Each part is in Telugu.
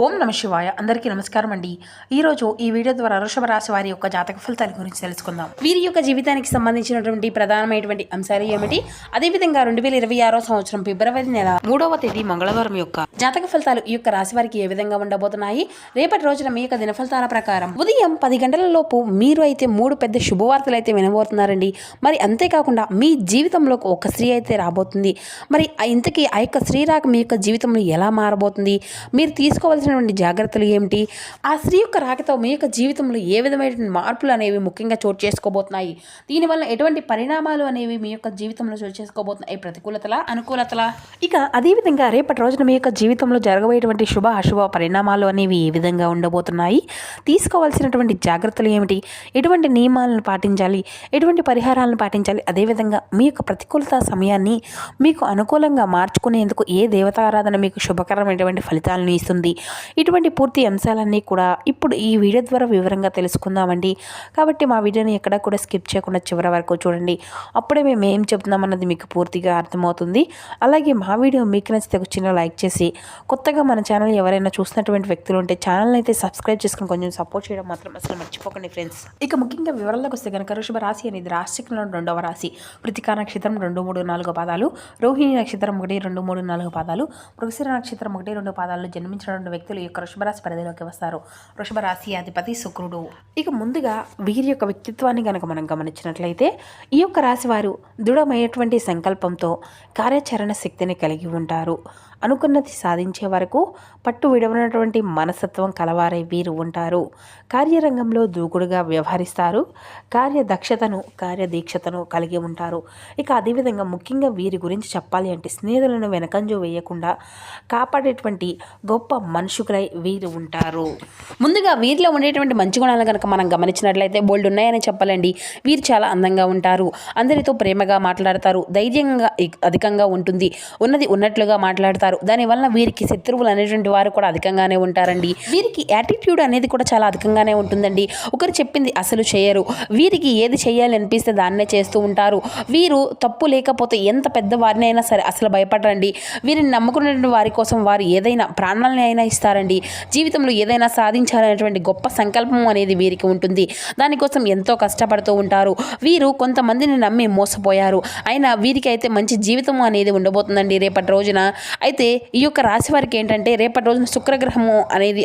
ఓం నమ శివాయ. అందరికీ నమస్కారం అండి. ఈరోజు ఈ వీడియో ద్వారా వృషభ రాశి వారి యొక్క జాతక ఫలితాల గురించి తెలుసుకుందాం. వీరి యొక్క జీవితానికి సంబంధించినటువంటి ప్రధానమైనటువంటి అంశాలు ఏమిటి, అదేవిధంగా 2026 సంవత్సరం ఫిబ్రవరి నెల 3వ తేదీ మంగళవారం యొక్క జాతక ఫలితాలు ఈ యొక్క రాశి వారికి ఏ విధంగా ఉండబోతున్నాయి, రేపటి రోజున మీ యొక్క దినఫలితాల ప్రకారం ఉదయం 10 గంటల లోపు మీరు అయితే 3 పెద్ద శుభవార్తలు అయితే వినబోతున్నారండి. మరి అంతేకాకుండా మీ జీవితంలో ఒక స్త్రీ అయితే రాబోతుంది. మరి ఇంతకీ ఆ యొక్క స్త్రీ రాక మీ యొక్క జీవితంలో ఎలా మారబోతుంది, మీరు తీసుకోవాల్సిన జాగ్రత్తలు ఏమిటి, ఆ స్త్రీ యొక్క రాకతో మీ యొక్క జీవితంలో ఏ విధమైన మార్పులు అనేవి ముఖ్యంగా చోటు చేసుకోబోతున్నాయి, దీనివల్ల ఎటువంటి పరిణామాలు అనేవి మీ యొక్క జీవితంలో చోటు చేసుకోబోతున్నాయి, ప్రతికూలతల అనుకూలతల, ఇక అదేవిధంగా రేపటి రోజున మీ యొక్క జీవితంలో జరగబోయేటువంటి శుభ అశుభ పరిణామాలు అనేవి ఏ విధంగా ఉండబోతున్నాయి, తీసుకోవాల్సినటువంటి జాగ్రత్తలు ఏమిటి, ఎటువంటి నియమాలను పాటించాలి, ఎటువంటి పరిహారాలను పాటించాలి, అదేవిధంగా మీ యొక్క ప్రతికూలత సమయాన్ని మీకు అనుకూలంగా మార్చుకునేందుకు ఏ దేవతారాధన మీకు శుభకరమైనటువంటి ఫలితాలను ఇస్తుంది, ఇటువంటి పూర్తి అంశాలన్నీ కూడా ఇప్పుడు ఈ వీడియో ద్వారా వివరంగా తెలుసుకుందామండి. కాబట్టి మా వీడియోని ఎక్కడా కూడా స్కిప్ చేయకుండా చివరి వరకు చూడండి. అప్పుడే మేము ఏం చెప్తున్నామన్నది మీకు పూర్తిగా అర్థమవుతుంది. అలాగే మా వీడియో మీకు నచ్చితే ఒక చిన్న లైక్ చేసి, కొత్తగా మన ఛానల్ ఎవరైనా చూసినటువంటి వ్యక్తులు ఉంటే ఛానల్ని అయితే సబ్స్క్రైబ్ చేసుకుని కొంచెం సపోర్ట్ చేయడం మాత్రం అసలు మర్చిపోకండి ఫ్రెండ్స్. ఇక ముఖ్యంగా వివరాల్లోకి వస్తే కనుక వృషభ రాశి అనేది రాశిచక్రంలో 2వ రాశి. కృతికా నక్షత్రం 2, 3, 4 పాదాలు, రోహిణి నక్షత్రం 1, 2, 3, 4 పాదాలు, మృగశిర నక్షత్రం 1, 2 పాదాల్లో జన్మించిన వ్యక్తులు ఈ యొక్క వృషభ రాశి పరిధిలోకి వస్తారు. వృషభ రాశి అధిపతి శుక్రుడు. ఇక ముందుగా వీరి యొక్క వ్యక్తిత్వాన్ని కనుక మనం గమనించినట్లయితే ఈ యొక్క రాశి వారు దృఢమైనటువంటి సంకల్పంతో కార్యాచరణ శక్తిని కలిగి ఉంటారు. అనుకున్నది సాధించే వరకు పట్టు విడవనటువంటి మనస్తత్వం కలవారై వీరు ఉంటారు. కార్యరంగంలో దూకుడుగా వ్యవహరిస్తారు. కార్యదక్షతను కార్యదీక్షతను కలిగి ఉంటారు. ఇక అదేవిధంగా ముఖ్యంగా వీరి గురించి చెప్పాలి అంటే స్నేహితులను వెనకంజు వేయకుండా కాపాడేటువంటి గొప్ప మనుషులై వీరు ఉంటారు. ముందుగా వీరిలో ఉండేటువంటి మంచి గుణాలను కనుక మనం గమనించినట్లయితే బోల్డ్ ఉన్నాయని చెప్పాలండి. వీరు చాలా అందంగా ఉంటారు, అందరితో ప్రేమగా మాట్లాడతారు, ధైర్యంగా అధికంగా ఉంటుంది, ఉన్నది ఉన్నట్లుగా మాట్లాడతారు. దానివల్ల వీరికి శత్రువులు అనేటువంటి వారు కూడా అధికంగానే ఉంటారండి. వీరికి యాటిట్యూడ్ అనేది కూడా చాలా అధికంగానే ఉంటుందండి. ఒకరు చెప్పింది అసలు చేయరు. వీరికి ఏది చేయాలి అనిపిస్తే దాన్నే చేస్తూ ఉంటారు. వీరు తప్పు లేకపోతే ఎంత పెద్ద వారిని అయినా సరే అసలు భయపడరండి. వీరిని నమ్ముకున్నటువంటి వారి కోసం వారు ఏదైనా ప్రాణాలని అయినా ఇస్తారండి. జీవితంలో ఏదైనా సాధించాలనేటువంటి గొప్ప సంకల్పం అనేది వీరికి ఉంటుంది. దానికోసం ఎంతో కష్టపడుతూ ఉంటారు. వీరు కొంతమందిని నమ్మి మోసపోయారు. అయినా వీరికి అయితే మంచి జీవితం అనేది ఉండబోతుందండి రేపటి రోజున. అయితే ఈ యొక్క రాశి వారికి ఏంటంటే రేపటి రోజున శుక్రగ్రహము అనేది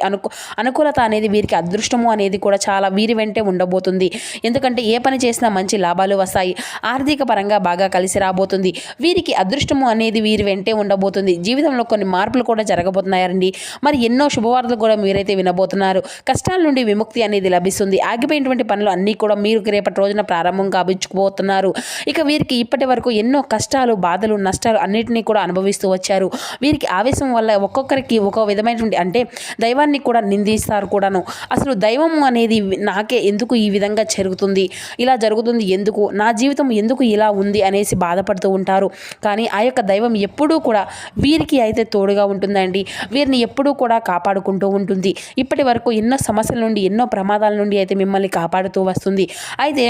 అనుకూలత అనేది వీరికి అదృష్టము అనేది కూడా చాలా వీరి వెంటే ఉండబోతుంది. ఎందుకంటే ఏ పని చేసినా మంచి లాభాలు వస్తాయి, ఆర్థిక పరంగా బాగా కలిసి రాబోతుంది. వీరికి అదృష్టము అనేది వీరి వెంటే ఉండబోతుంది. జీవితంలో కొన్ని మార్పులు కూడా జరగబోతున్నాయండి. మరి ఎన్నో శుభవార్తలు కూడా మీరైతే వినబోతున్నారు. కష్టాల నుండి విముక్తి అనేది లభిస్తుంది. ఆగిపోయినటువంటి పనులు అన్నీ కూడా మీరు రేపటి రోజున ప్రారంభం కాబోతున్నారు. ఇక వీరికి ఇప్పటి వరకు ఎన్నో కష్టాలు, బాధలు, నష్టాలు అన్నిటినీ కూడా అనుభవిస్తూ వచ్చారు. వీరికి ఆవేశం వల్ల ఒక్కొక్కరికి ఒక విధమైనటువంటి అంటే దైవాన్ని కూడా నిందిస్తారు కూడాను. అసలు దైవం అనేది నాకే ఎందుకు ఈ విధంగా జరుగుతుంది, ఇలా జరుగుతుంది ఎందుకు, నా జీవితం ఎందుకు ఇలా ఉంది అనేసి బాధపడుతూ ఉంటారు. కానీ ఆ యొక్క దైవం ఎప్పుడూ కూడా వీరికి అయితే తోడుగా ఉంటుందండి. వీరిని ఎప్పుడూ కూడా కాపాడుకుంటూ ఉంటుంది. ఇప్పటి వరకు ఎన్నో సమస్యల నుండి, ఎన్నో ప్రమాదాల నుండి అయితే మిమ్మల్ని కాపాడుతూ వస్తుంది. అయితే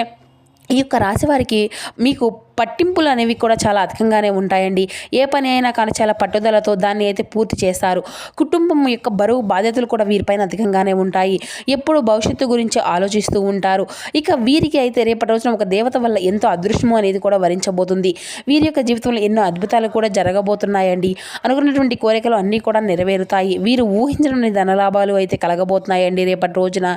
ఈ యొక్క రాశి వారికి మీకు పట్టింపులు అనేవి కూడా చాలా అధికంగానే ఉంటాయండి. ఏ పని అయినా కానీ చాలా పట్టుదలతో దాన్ని అయితే పూర్తి చేస్తారు. కుటుంబం యొక్క బరువు బాధ్యతలు కూడా వీరిపైన అధికంగానే ఉంటాయి. ఎప్పుడు భవిష్యత్తు గురించి ఆలోచిస్తూ ఉంటారు. ఇక వీరికి అయితే రేపటి రోజున ఒక దేవత వల్ల ఎంతో అదృష్టము అనేది కూడా వరించబోతుంది. వీరి యొక్క జీవితంలో ఎన్నో అద్భుతాలు కూడా జరగబోతున్నాయండి. అనుకున్నటువంటి కోరికలు అన్నీ కూడా నెరవేరుతాయి. వీరు ఊహించిన ధనలాభాలు అయితే కలగబోతున్నాయండి రేపటి రోజున.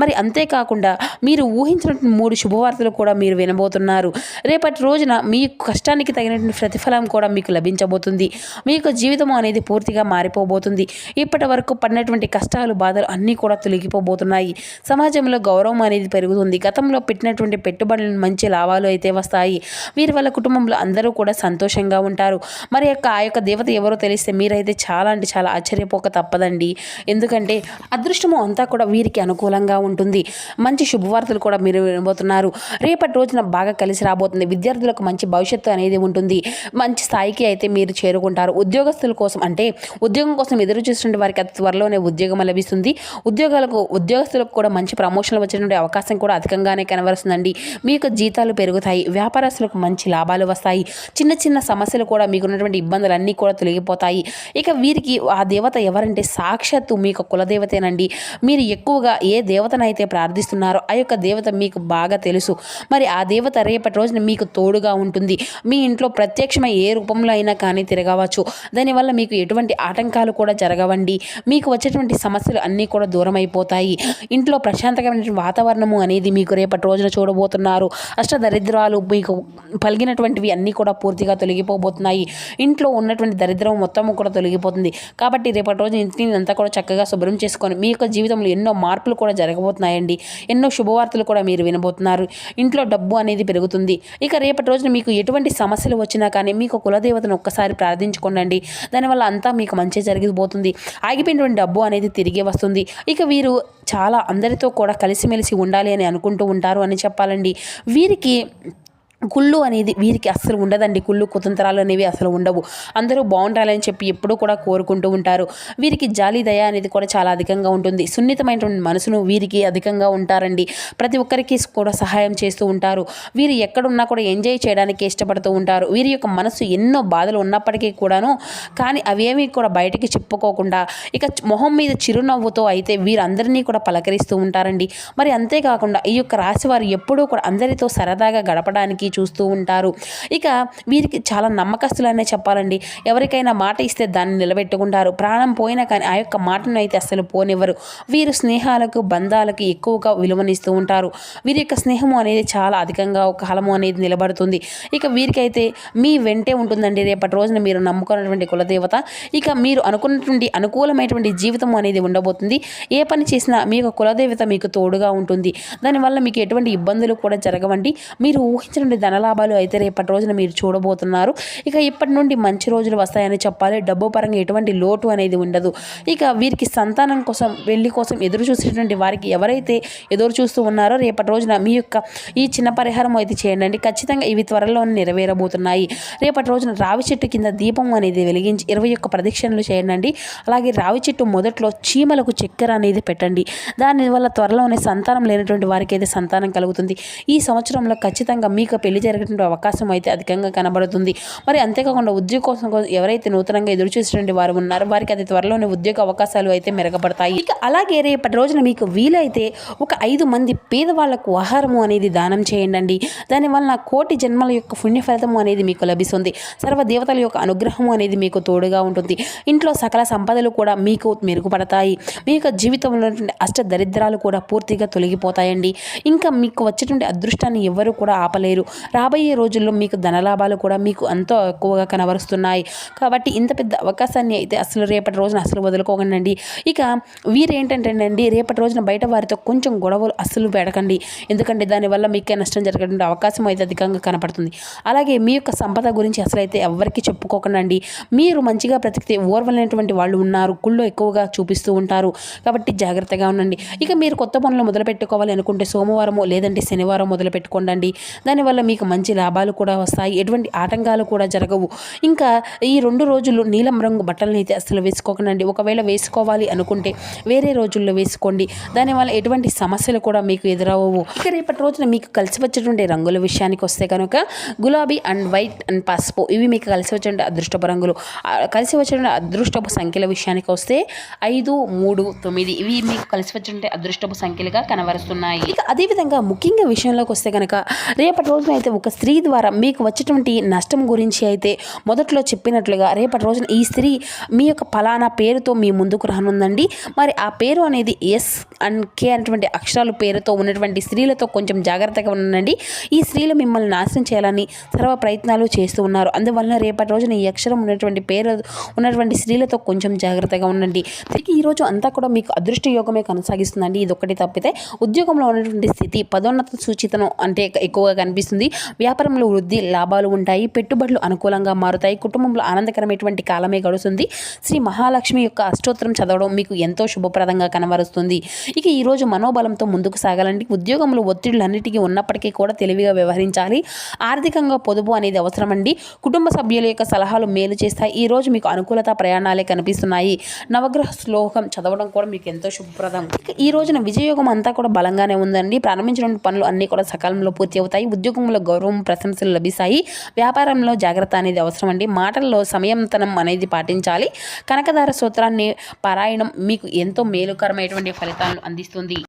మరి అంతేకాకుండా మీరు ఊహించినటువంటి 3 శుభవార్తలు కూడా మీరు వినబోతున్నారు. రేపటి రోజున మీ కష్టానికి తగినటువంటి ప్రతిఫలం కూడా మీకు లభించబోతుంది. మీ యొక్క జీవితం అనేది పూర్తిగా మారిపోబోతుంది. ఇప్పటి వరకు పడినటువంటి కష్టాలు, బాధలు అన్నీ కూడా తొలగిపోబోతున్నాయి. సమాజంలో గౌరవం అనేది పెరుగుతుంది. గతంలో పెట్టినటువంటి పెట్టుబడులు మంచి లాభాలు అయితే వస్తాయి. వీరి వల్ల కుటుంబంలో అందరూ కూడా సంతోషంగా ఉంటారు. మరి ఆ యొక్క దేవత ఎవరో తెలిస్తే మీరైతే చాలా అంటే చాలా ఆశ్చర్యపోక తప్పదండి. ఎందుకంటే అదృష్టము అంతా కూడా వీరికి అనుకూలంగా ఉంటుంది. మంచి శుభవార్తలు కూడా మీరు వినబోతున్నారు. రేపటి రోజున బాగా కలిసి రాబోతుంది. విద్యార్థులకు పిల్లలకు మంచి భవిష్యత్తు అనేది ఉంటుంది. మంచి స్థాయికి అయితే మీరు చేరుకుంటారు. ఉద్యోగస్తుల కోసం అంటే ఉద్యోగం కోసం ఎదురు చూస్తున్న వారికి అతి త్వరలోనే ఉద్యోగం లభిస్తుంది. ఉద్యోగస్తులకు కూడా మంచి ప్రమోషన్లు వచ్చేటువంటి అవకాశం కూడా అధికంగానే కనబరుస్తుందండి. మీ యొక్క జీతాలు పెరుగుతాయి. వ్యాపారస్తులకు మంచి లాభాలు వస్తాయి. చిన్న చిన్న సమస్యలు కూడా మీకున్నటువంటి ఇబ్బందులన్నీ కూడా తొలగిపోతాయి. ఇక వీరికి ఆ దేవత ఎవరంటే సాక్షాత్తు మీ యొక్క కులదేవతేనండి. మీరు ఎక్కువగా ఏ దేవతనైతే ప్రార్థిస్తున్నారో ఆ యొక్క దేవత మీకు బాగా తెలుసు. మరి ఆ దేవత రేపటి రోజున మీకు తోడుగా ఉంటుంది. మీ ఇంట్లో ప్రత్యక్షమై ఏ రూపంలో అయినా కానీ తిరగవచ్చు. దానివల్ల మీకు ఎటువంటి ఆటంకాలు కూడా జరగవండి. మీకు వచ్చేటువంటి సమస్యలు అన్నీ కూడా దూరం అయిపోతాయి. ఇంట్లో ప్రశాంతమైన వాతావరణము అనేది మీకు రేపటి రోజున చూడబోతున్నారు. అష్టదరిద్రాలు మీకు పలిగినటువంటివి అన్నీ కూడా పూర్తిగా తొలగిపోబోతున్నాయి. ఇంట్లో ఉన్నటువంటి దరిద్రం మొత్తం కూడా తొలగిపోతుంది. కాబట్టి రేపటి రోజు ఇంటిని అంతా కూడా చక్కగా శుభ్రం చేసుకొని మీ యొక్క జీవితంలో ఎన్నో మార్పులు కూడా జరగబోతున్నాయండి. ఎన్నో శుభవార్తలు కూడా మీరు వినబోతున్నారు. ఇంట్లో డబ్బు అనేది పెరుగుతుంది. ఇక రేపటి రోజున మీకు ఎటువంటి సమస్యలు వచ్చినా కానీ మీకు కులదేవతను ఒక్కసారి ప్రార్థించుకోండి. దానివల్ల అంతా మీకు మంచి జరిగిపోతుంది. ఆగిపోయినటువంటి డబ్బు అనేది తిరిగి వస్తుంది. ఇక వీరు చాలా అందరితో కూడా కలిసిమెలిసి ఉండాలి అని అనుకుంటూ ఉంటారు అని చెప్పాలండి. వీరికి కుళ్ళు అనేది వీరికి అస్సలు ఉండదండి. కుళ్ళు కుతంత్రాలు అనేవి అసలు ఉండవు. అందరూ బాగుండాలని చెప్పి ఎప్పుడూ కూడా కోరుకుంటూ ఉంటారు. వీరికి జాలి దయ అనేది కూడా చాలా అధికంగా ఉంటుంది. సున్నితమైనటువంటి మనసును వీరికి అధికంగా ఉంటారండి. ప్రతి ఒక్కరికి కూడా సహాయం చేస్తూ ఉంటారు. వీరు ఎక్కడున్నా కూడా ఎంజాయ్ చేయడానికి ఇష్టపడుతూ ఉంటారు. వీరి యొక్క మనసు ఎన్నో బాధలు ఉన్నప్పటికీ కూడాను కానీ అవేమీ కూడా బయటికి చెప్పుకోకుండా ఇక మొహం మీద చిరునవ్వుతో అయితే వీరందరినీ కూడా పలకరిస్తూ ఉంటారండి. మరి అంతేకాకుండా ఈ యొక్క రాశి వారు ఎప్పుడూ కూడా అందరితో సరదాగా గడపడానికి చూస్తూ ఉంటారు. ఇక వీరికి చాలా నమ్మకస్తులనే చెప్పాలండి. ఎవరికైనా మాట ఇస్తే దాన్ని నిలబెట్టుకుంటారు. ప్రాణం పోయినా కానీ ఆ యొక్క మాటను అయితే అస్సలు పోనివ్వరు. వీరు స్నేహాలకు బంధాలకు ఎక్కువగా విలువనిస్తూ ఉంటారు. వీరి యొక్క స్నేహము అనేది చాలా అధికంగా ఒక కాలము అనేది నిలబడుతుంది. ఇక వీరికైతే మీ వెంటే ఉంటుందండి రేపటి రోజున మీరు నమ్ముకున్నటువంటి కులదేవత. ఇక మీరు అనుకున్నటువంటి అనుకూలమైనటువంటి జీవితం అనేది ఉండబోతుంది. ఏ పని చేసినా మీ యొక్క కులదేవత మీకు తోడుగా ఉంటుంది. దానివల్ల మీకు ఎటువంటి ఇబ్బందులు కూడా జరగవండి. మీరు ఊహించినటువంటి ధనలాభాలు అయితే రేపటి రోజున మీరు చూడబోతున్నారు. ఇక ఇప్పటి నుండి మంచి రోజులు వస్తాయని చెప్పాలి. డబ్బు పరంగా ఎటువంటి లోటు అనేది ఉండదు. ఇక వీరికి సంతానం కోసం పెళ్లి కోసం ఎదురు చూసేటువంటి వారికి ఎవరైతే ఎదురు చూస్తూ ఉన్నారో రేపటి రోజున మీ యొక్క ఈ చిన్న పరిహారం అయితే చేయండి. ఖచ్చితంగా ఇవి త్వరలో నెరవేరబోతున్నాయి. రేపటి రోజున రావి చెట్టు కింద దీపం అనేది వెలిగించి 21 ప్రదక్షిణలు చేయండి. అలాగే రావి చెట్టు మొదట్లో చీమలకు చక్కెర అనేది పెట్టండి. దానివల్ల త్వరలోనే సంతానం లేనటువంటి వారికి అయితే సంతానం కలుగుతుంది. ఈ సంవత్సరంలో ఖచ్చితంగా మీకు పెళ్లి జరిగేటువంటి అవకాశం అయితే అధికంగా కనబడుతుంది. మరి అంతేకాకుండా ఉద్యోగం కోసం ఎవరైతే నూతనంగా ఎదురు చూసేటువంటి వారు ఉన్నారో వారికి అది త్వరలోనే ఉద్యోగ అవకాశాలు అయితే మెరుగుపడతాయి. ఇక అలాగే రేపటి రోజున మీకు వీలైతే ఒక 5 మంది పేదవాళ్లకు ఆహారము అనేది దానం చేయండి. దానివల్ల కోటి జన్మల యొక్క పుణ్య ఫలితము అనేది మీకు లభిస్తుంది. సర్వ దేవతల యొక్క అనుగ్రహము అనేది మీకు తోడుగా ఉంటుంది. ఇంట్లో సకల సంపదలు కూడా మీకు మెరుగుపడతాయి. మీ యొక్క జీవితంలో అష్ట దరిద్రాలు కూడా పూర్తిగా తొలగిపోతాయండి. ఇంకా మీకు వచ్చేటువంటి అదృష్టాన్ని ఎవరు కూడా ఆపలేరు. రాబోయే రోజుల్లో మీకు ధనలాభాలు కూడా మీకు ఎంతో ఎక్కువగా కనబరుస్తున్నాయి. కాబట్టి ఇంత పెద్ద అవకాశాన్ని అయితే అసలు రేపటి రోజున అసలు వదులుకోకండి. ఇక వీరేంటంటేనండి రేపటి రోజున బయట వారితో కొంచెం గొడవలు అస్సలు పెడకండి. ఎందుకంటే దానివల్ల మీకే నష్టం జరిగేటువంటి అవకాశం అయితే అధికంగా కనపడుతుంది. అలాగే మీ యొక్క సంపద గురించి అసలు అయితే ఎవరికి చెప్పుకోకండి. మీరు మంచిగా బ్రతికితే ఓర్వలేనటువంటి వాళ్ళు ఉన్నారు. కుళ్ళు ఎక్కువగా చూపిస్తూ ఉంటారు. కాబట్టి జాగ్రత్తగా ఉండండి. ఇక మీరు కొత్త పనులు మొదలు పెట్టుకోవాలి అనుకుంటే సోమవారమో లేదంటే శనివారం మొదలు పెట్టుకోండి. దానివల్ల మీకు మంచి లాభాలు కూడా వస్తాయి. ఎటువంటి ఆటంకాలు కూడా జరగవు. ఇంకా ఈ 2 రోజులు నీలం రంగు బట్టలను అయితే అసలు వేసుకోకండి. ఒకవేళ వేసుకోవాలి అనుకుంటే వేరే రోజుల్లో వేసుకోండి. దానివల్ల ఎటువంటి సమస్యలు కూడా మీకు ఎదురవ్వవు. ఇక రేపటి రోజున మీకు కలిసి వచ్చేటువంటి రంగుల విషయానికి వస్తే కనుక గులాబీ అండ్ వైట్ అండ్ పసుపు ఇవి మీకు కలిసి వచ్చే అదృష్టపు రంగులు. కలిసి వచ్చే అదృష్టపు సంఖ్యల విషయానికి వస్తే 5, 3, 9 ఇవి మీకు కలిసి వచ్చే అదృష్టపు సంఖ్యలుగా కనబరుస్తున్నాయి. ఇక అదేవిధంగా ముఖ్యంగా విషయంలోకి వస్తే కనుక రేపటి రోజున అయితే ఒక స్త్రీ ద్వారా మీకు వచ్చేటువంటి నష్టం గురించి అయితే మొదట్లో చెప్పినట్లుగా రేపటి రోజున ఈ స్త్రీ మీ యొక్క ఫలానా పేరుతో మీ ముందుకు రానుందండి. మరి ఆ పేరు అనేది ఎస్ అండ్ కే అనేటువంటి అక్షరాలు పేరుతో ఉన్నటువంటి స్త్రీలతో కొంచెం జాగ్రత్తగా ఉండండి. ఈ స్త్రీలు మిమ్మల్ని నాశనం చేయాలని సర్వ ప్రయత్నాలు చేస్తూ ఉన్నారు. అందువలన రేపటి రోజున ఈ అక్షరం ఉన్నటువంటి పేరు ఉన్నటువంటి స్త్రీలతో కొంచెం జాగ్రత్తగా ఉండండి. తిరిగి ఈరోజు అంతా కూడా మీకు అదృష్ట యోగమే కొనసాగిస్తుందండి. ఇది ఒక్కటి తప్పితే ఉద్యోగంలో ఉన్నటువంటి స్థితి పదోన్నత సూచితను అంటే ఎక్కువగా కనిపిస్తుంది. వ్యాపారంలో వృద్ధి, లాభాలు ఉంటాయి. పెట్టుబడులు అనుకూలంగా మారుతాయి. కుటుంబంలో ఆనందకరమైనటువంటి కాలమే గడుస్తుంది. శ్రీ మహాలక్ష్మి యొక్క అష్టోత్తరం చదవడం మీకు ఎంతో శుభప్రదంగా కనబరుస్తుంది. ఇక ఈరోజు మనోబలంతో ముందుకు సాగాలండి. ఉద్యోగంలో ఒత్తిడులన్నిటికీ ఉన్నప్పటికీ కూడా తెలివిగా వ్యవహరించాలి. ఆర్థికంగా పొదుపు అనేది అవసరమండి. కుటుంబ సభ్యుల యొక్క సలహాలు మేలు చేస్తాయి. ఈ రోజు మీకు అనుకూలత ప్రయాణాలే కనిపిస్తున్నాయి. నవగ్రహ శ్లోకం చదవడం కూడా మీకు ఎంతో శుభప్రదం. ఇక ఈ రోజున విజయయోగం అంతా కూడా బలంగానే ఉందండి. ప్రారంభించిన పనులు అన్నీ కూడా సకాలంలో పూర్తి అవుతాయి. ఉద్యోగంలో గౌరవం, ప్రశంసలు లభిస్తాయి. వ్యాపారంలో జాగ్రత్త అనేది అవసరమండి. మాటల్లో సంయమనం అనేది పాటించాలి. కనకదార సూత్రాన్ని పారాయణం మీకు ఎంతో మేలుకరమైనటువంటి ఫలితాలను అందిస్తుంది.